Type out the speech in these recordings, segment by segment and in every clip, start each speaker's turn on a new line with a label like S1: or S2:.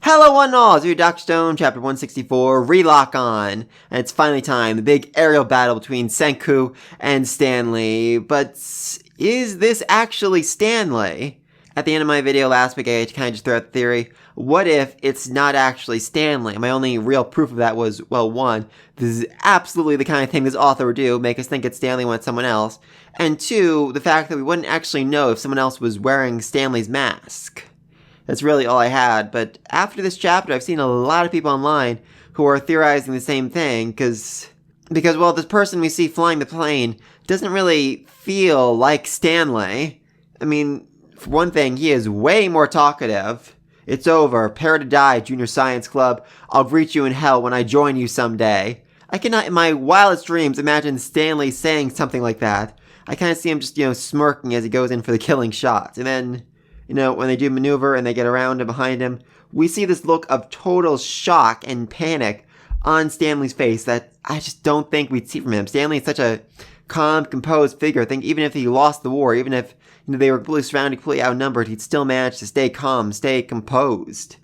S1: Hello one and all, it's your Dr. Stone, chapter 164, Relock On. And it's finally time, the big aerial battle between Senku and Stanley. But is this actually Stanley? At the end of my video last week, I kind of just threw out the theory, what if it's not actually Stanley? My only real proof of that was, well, one, this is absolutely the kind of thing this author would do, make us think it's Stanley when it's someone else. And two, the fact that we wouldn't actually know if someone else was wearing Stanley's mask. That's really all I had, but after this chapter, I've seen a lot of people online who are theorizing the same thing, because, well, this person we see flying the plane doesn't really feel like Stanley. I mean, for one thing, he is way more talkative. It's over, prepare to die, Junior Science Club. I'll greet you in hell when I join you someday. I cannot in my wildest dreams imagine Stanley saying something like that. I kind of see him just, smirking as he goes in for the killing shot, and then, when they do maneuver and they get around and behind him, we see this look of total shock and panic on Stanley's face that I just don't think we'd see from him. Stanley is such a calm, composed figure. I think even if he lost the war, even if they were completely surrounded, completely outnumbered, he'd still manage to stay calm, stay composed.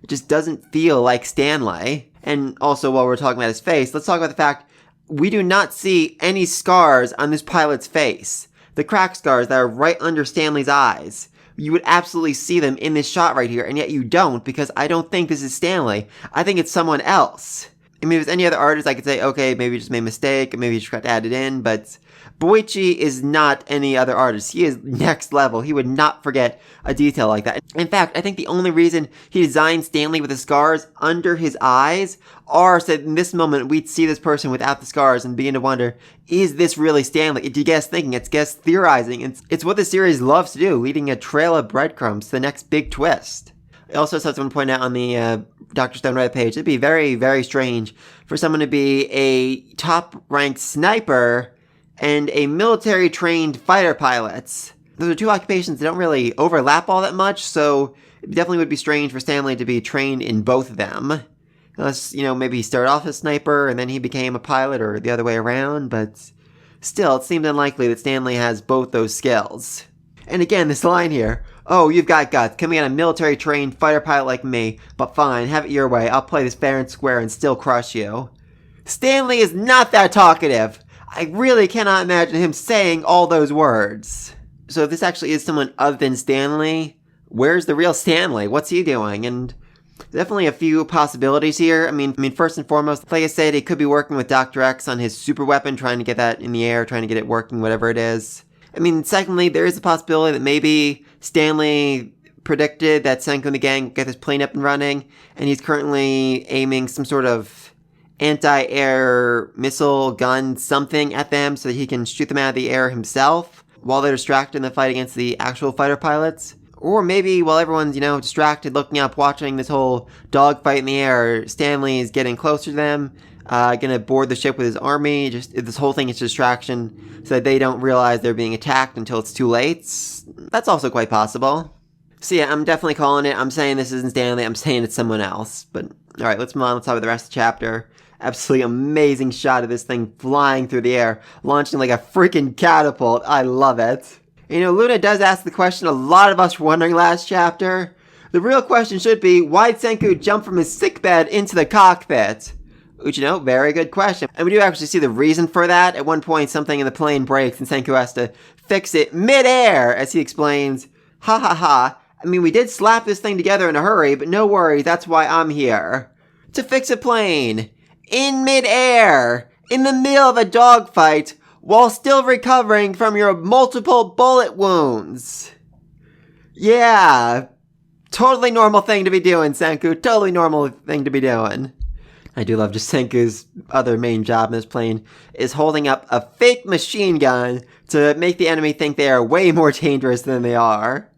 S1: It just doesn't feel like Stanley. And also, while we're talking about his face, let's talk about the fact we do not see any scars on this pilot's face. The crack scars that are right under Stanley's eyes. You would absolutely see them in this shot right here, and yet you don't, because I don't think this is Stanley. I think it's someone else. I mean, if it was any other artist, I could say, okay, maybe you just made a mistake, maybe you just forgot to add it in, but Boichi is not any other artist. He is next level. He would not forget a detail like that. In fact, I think the only reason he designed Stanley with the scars under his eyes are so that in this moment we'd see this person without the scars and begin to wonder, is this really Stanley? It's guess thinking, it's guess theorizing. It's what the series loves to do, leading a trail of breadcrumbs to the next big twist. I also saw someone point out on the Dr. Stone Reddit page, it'd be very, very strange for someone to be a top-ranked sniper and a military-trained fighter pilot. Those are two occupations that don't really overlap all that much, so it definitely would be strange for Stanley to be trained in both of them. Unless, maybe he started off as a sniper and then he became a pilot, or the other way around, but still, it seems unlikely that Stanley has both those skills. And again, this line here, oh, you've got guts, coming at a military-trained fighter pilot like me, but fine, have it your way, I'll play this fair and square and still crush you. Stanley is not that talkative! I really cannot imagine him saying all those words. So if this actually is someone other than Stanley, where's the real Stanley? What's he doing? And definitely a few possibilities here. I mean, first and foremost, like I said, he could be working with Dr. X on his super weapon, trying to get that in the air, trying to get it working, whatever it is. I mean, secondly, there is a possibility that maybe Stanley predicted that Senku and the gang get this plane up and running, and he's currently aiming some sort of anti-air missile gun something at them so that he can shoot them out of the air himself while they're distracted in the fight against the actual fighter pilots. Or maybe while everyone's, distracted, looking up, watching this whole dogfight in the air, Stanley is getting closer to them, gonna board the ship with his army. Just this whole thing is distraction so that they don't realize they're being attacked until it's too late. That's also quite possible. So yeah, I'm definitely calling it. I'm saying this isn't Stanley. I'm saying it's someone else. But alright, let's move on. Let's talk about the rest of the chapter. Absolutely amazing shot of this thing flying through the air, launching like a freaking catapult. I love it. Luna does ask the question a lot of us were wondering last chapter. The real question should be, why'd Senku jump from his sickbed into the cockpit? Which, very good question. And we do actually see the reason for that. At one point, something in the plane breaks and Senku has to fix it mid-air, as he explains, ha ha ha. I mean, we did slap this thing together in a hurry, but no worries, that's why I'm here. To fix a plane. In mid-air, in the middle of a dogfight, while still recovering from your multiple bullet wounds. Yeah, totally normal thing to be doing, Senku. Totally normal thing to be doing. I do love just Senku's other main job in this plane is holding up a fake machine gun to make the enemy think they are way more dangerous than they are.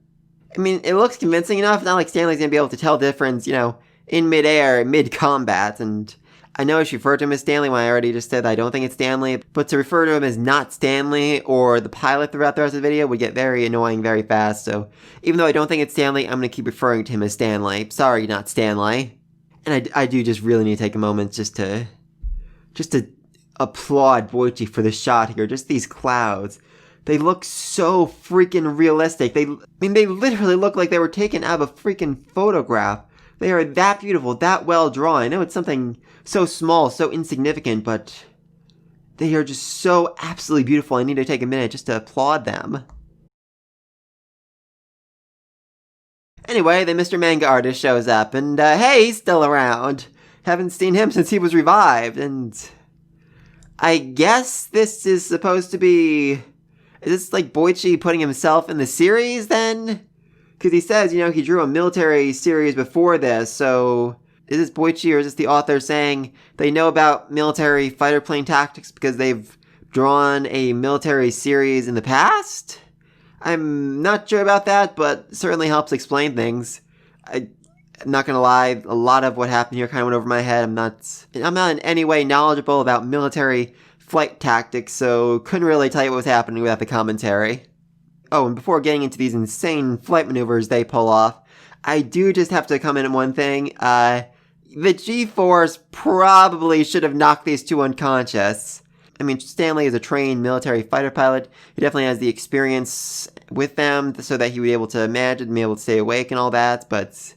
S1: I mean, it looks convincing enough. It's not like Stanley's gonna be able to tell the difference, in mid-air, mid-combat, and I know I should refer to him as Stanley when I already just said I don't think it's Stanley, but to refer to him as not Stanley or the pilot throughout the rest of the video would get very annoying very fast, so even though I don't think it's Stanley, I'm going to keep referring to him as Stanley. Sorry, not Stanley. And I do just really need to take a moment just to applaud Boichi for the shot here, just these clouds They look so freaking realistic. They literally look like they were taken out of a freaking photograph. They are that beautiful, that well drawn. I know it's something so small, so insignificant, but they are just so absolutely beautiful. I need to take a minute just to applaud them. Anyway, the Mr. Manga Artist shows up, and hey, he's still around. Haven't seen him since he was revived, and I guess this is supposed to be... Is this like Boichi putting himself in the series then? Because he says, he drew a military series before this, so is this Boichi or is this the author saying they know about military fighter plane tactics because they've drawn a military series in the past? I'm not sure about that, but certainly helps explain things. I'm not gonna lie, a lot of what happened here kind of went over my head. I'm not in any way knowledgeable about military flight tactics, so couldn't really tell you what was happening without the commentary. Oh, and before getting into these insane flight maneuvers they pull off, I do just have to comment on one thing. The G-Force probably should have knocked these two unconscious. I mean, Stanley is a trained military fighter pilot. He definitely has the experience with them so that he would be able to manage and be able to stay awake and all that. But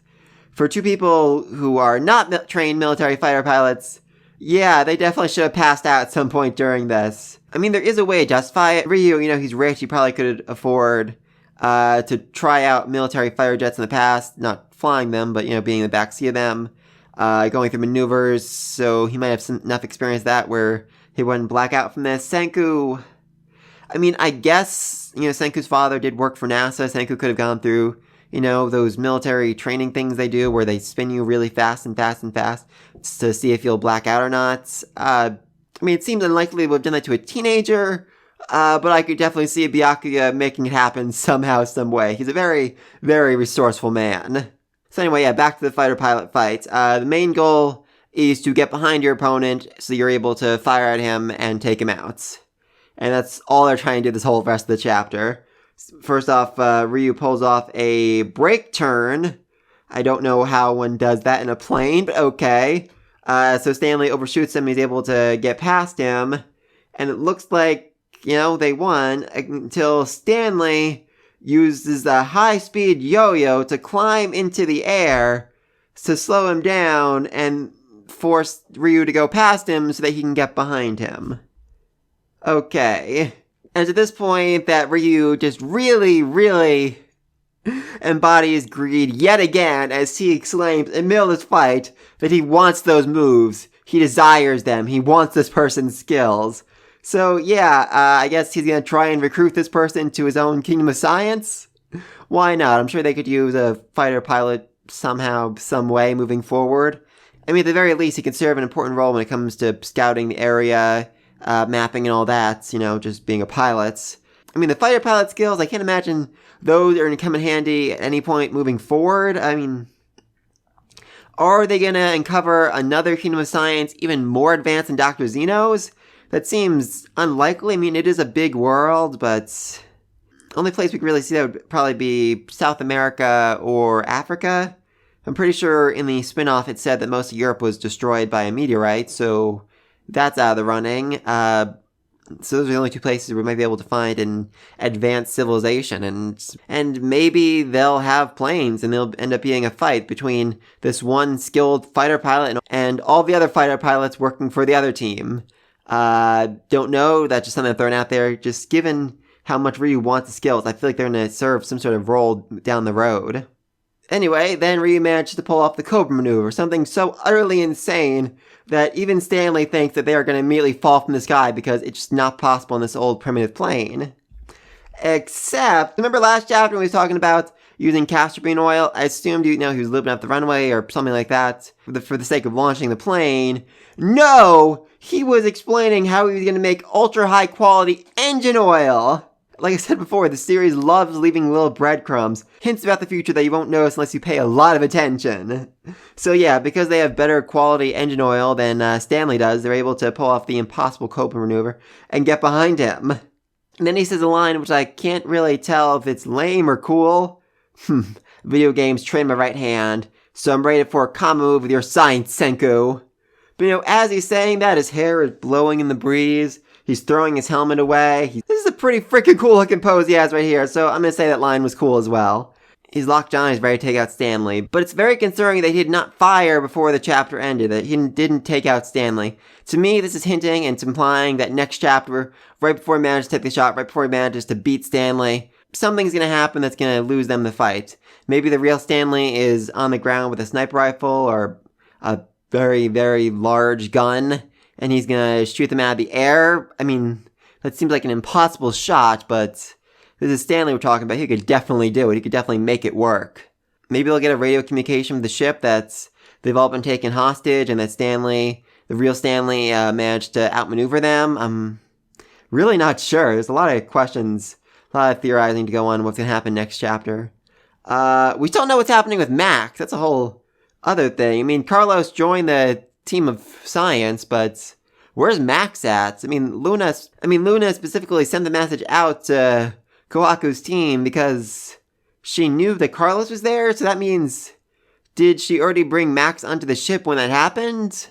S1: for two people who are not trained military fighter pilots, yeah, they definitely should have passed out at some point during this. I mean, there is a way to justify it. Ryu, he's rich. He probably could afford to try out military fighter jets in the past. Not flying them, but, being in the backseat of them. Going through maneuvers. So he might have enough experience that where he wouldn't black out from this. Senku, I mean, I guess, Senku's father did work for NASA. Senku could have gone through, those military training things they do where they spin you really fast and fast and fast to see if you'll black out or not. I mean, it seems unlikely to have done that to a teenager, but I could definitely see Byakuya making it happen somehow, some way. He's a very, very resourceful man. So anyway, yeah, back to the fighter-pilot fight. The main goal is to get behind your opponent so you're able to fire at him and take him out. And that's all they're trying to do this whole rest of the chapter. First off, Ryu pulls off a brake turn. I don't know how one does that in a plane, but okay. So Stanley overshoots him, he's able to get past him. And it looks like, they won until Stanley uses a high-speed yo-yo to climb into the air to slow him down and force Ryu to go past him so that he can get behind him. Okay. And at this point that Ryu just really, really embodies greed yet again as he exclaims in the middle of this fight that he wants those moves. He desires them. He wants this person's skills. So yeah, I guess he's gonna try and recruit this person to his own kingdom of science. Why not? I'm sure they could use a fighter pilot somehow, some way moving forward. I mean, at the very least, he can serve an important role when it comes to scouting the area, mapping and all that, just being a pilot. I mean, the fighter pilot skills, I can't imagine those are going to come in handy at any point moving forward. I mean, are they going to uncover another Kingdom of Science even more advanced than Dr. Zeno's? That seems unlikely. I mean, it is a big world, but the only place we could really see that would probably be South America or Africa. I'm pretty sure in the spin-off it said that most of Europe was destroyed by a meteorite, so that's out of the running. So those are the only two places we might be able to find an advanced civilization, and maybe they'll have planes, and there'll end up being a fight between this one skilled fighter pilot and all the other fighter pilots working for the other team. Don't know, that's just something thrown out there, just given how much Ryu wants the skills, I feel like they're going to serve some sort of role down the road. Anyway, then Ryu manages to pull off the Cobra maneuver, something so utterly insane that even Stanley thinks that they are going to immediately fall from the sky because it's just not possible in this old primitive plane. Except, remember last chapter when he was talking about using castor bean oil? I assumed, he was looping up the runway or something like that for the sake of launching the plane. No! He was explaining how he was going to make ultra high quality engine oil! Like I said before, the series loves leaving little breadcrumbs, hints about the future that you won't notice unless you pay a lot of attention. So yeah, because they have better quality engine oil than Stanley does, they're able to pull off the impossible Cobra maneuver and get behind him. And then he says a line which I can't really tell if it's lame or cool. Video games train my right hand, so I'm ready for a combo move with your science, Senku. But as he's saying that, his hair is blowing in the breeze. He's throwing his helmet away. This is a pretty freaking cool looking pose he has right here, so I'm gonna say that line was cool as well. He's locked on, he's ready to take out Stanley, but it's very concerning that he did not fire before the chapter ended, that he didn't take out Stanley. To me, this is hinting and it's implying that next chapter, right before he manages to take the shot, right before he manages to beat Stanley, something's gonna happen that's gonna lose them the fight. Maybe the real Stanley is on the ground with a sniper rifle or a very, very large gun, and he's gonna shoot them out of the air. I mean, that seems like an impossible shot, but this is Stanley we're talking about. He could definitely do it. He could definitely make it work. Maybe they'll get a radio communication with the ship that's they've all been taken hostage and that Stanley, the real Stanley, managed to outmaneuver them. I'm really not sure. There's a lot of questions, a lot of theorizing to go on what's going to happen next chapter. We still don't know what's happening with Max. That's a whole other thing. I mean, Carlos joined the team of science, but where's Max at? I mean, Luna specifically sent the message out to Kohaku's team because she knew that Carlos was there, so that means, did she already bring Max onto the ship when that happened?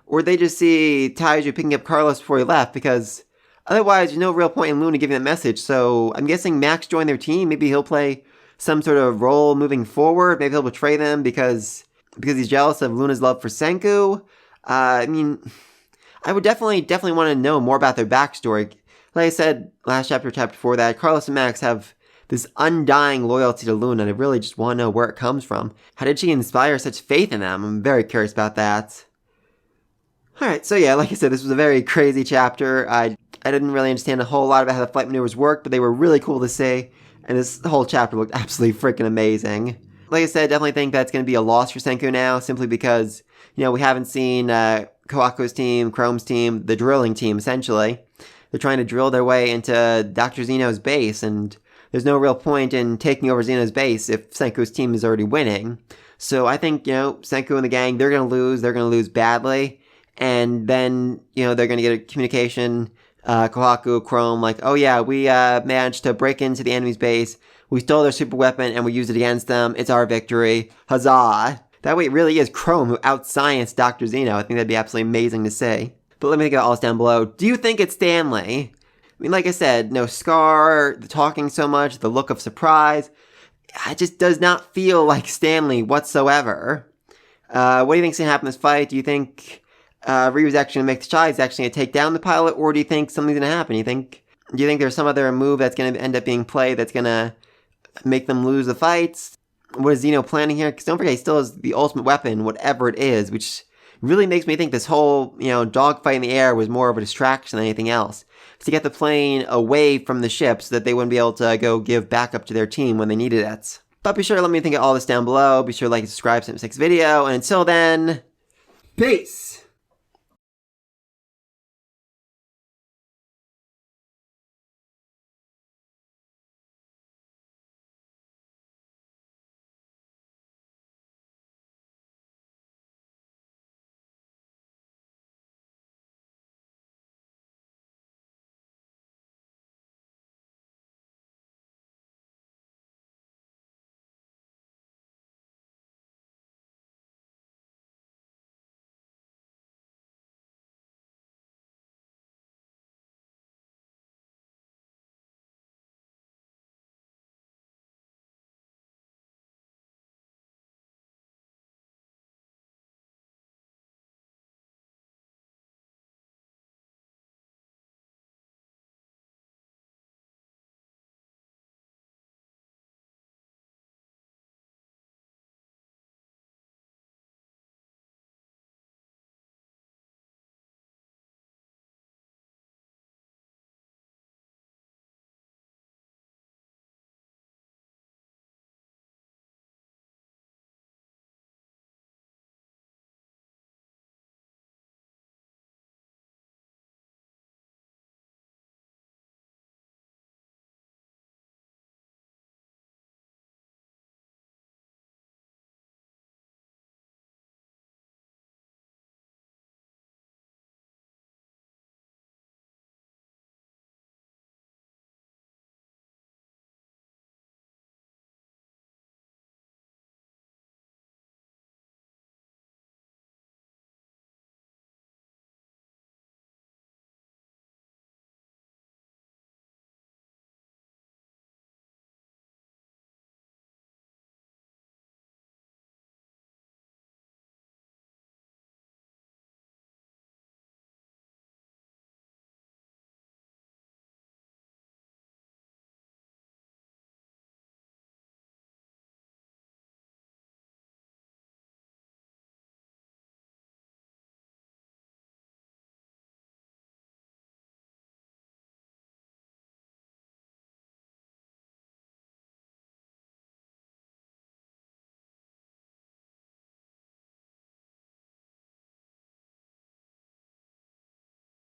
S1: Or did they just see Taiju picking up Carlos before he left? Because otherwise, there's no real point in Luna giving that message, so I'm guessing Max joined their team. Maybe he'll play some sort of role moving forward. Maybe he'll betray them because he's jealous of Luna's love for Senku. I mean, I would definitely want to know more about their backstory. Like I said last chapter 4, that Carlos and Max have this undying loyalty to Luna, and I really just want to know where it comes from. How did she inspire such faith in them? I'm very curious about that. Alright, so yeah, like I said, this was a very crazy chapter. I didn't really understand a whole lot about how the flight maneuvers worked, but they were really cool to see, and this whole chapter looked absolutely freaking amazing. Like I said, I definitely think that's going to be a loss for Senku now, simply because, we haven't seen Kohaku's team, Chrome's team, the drilling team, essentially. They're trying to drill their way into Dr. Zeno's base, and there's no real point in taking over Zeno's base if Senku's team is already winning. So I think, Senku and the gang, they're going to lose badly, and then, they're going to get a communication, Kohaku, Chrome, like, oh yeah, we managed to break into the enemy's base, we stole their super weapon, and we used it against them, it's our victory, huzzah! That way it really is Chrome who outscienced Dr. Zeno. I think that'd be absolutely amazing to see. But let me get all this down below. Do you think it's Stanley? I mean, like I said, no scar, the talking so much, the look of surprise. It just does not feel like Stanley whatsoever. What do you think's gonna happen in this fight? Do you think Ryu's actually gonna make the shot? He's actually gonna take down the pilot, or do you think something's gonna happen? Do you think there's some other move that's gonna end up being played that's gonna make them lose the fights? What is Zeno planning here? Because don't forget, he still has the ultimate weapon, whatever it is, which really makes me think this whole, dogfight in the air was more of a distraction than anything else. To get the plane away from the ship so that they wouldn't be able to go give backup to their team when they needed it. But be sure to let me think of all this down below. Be sure to like and subscribe to the next video. And until then, peace!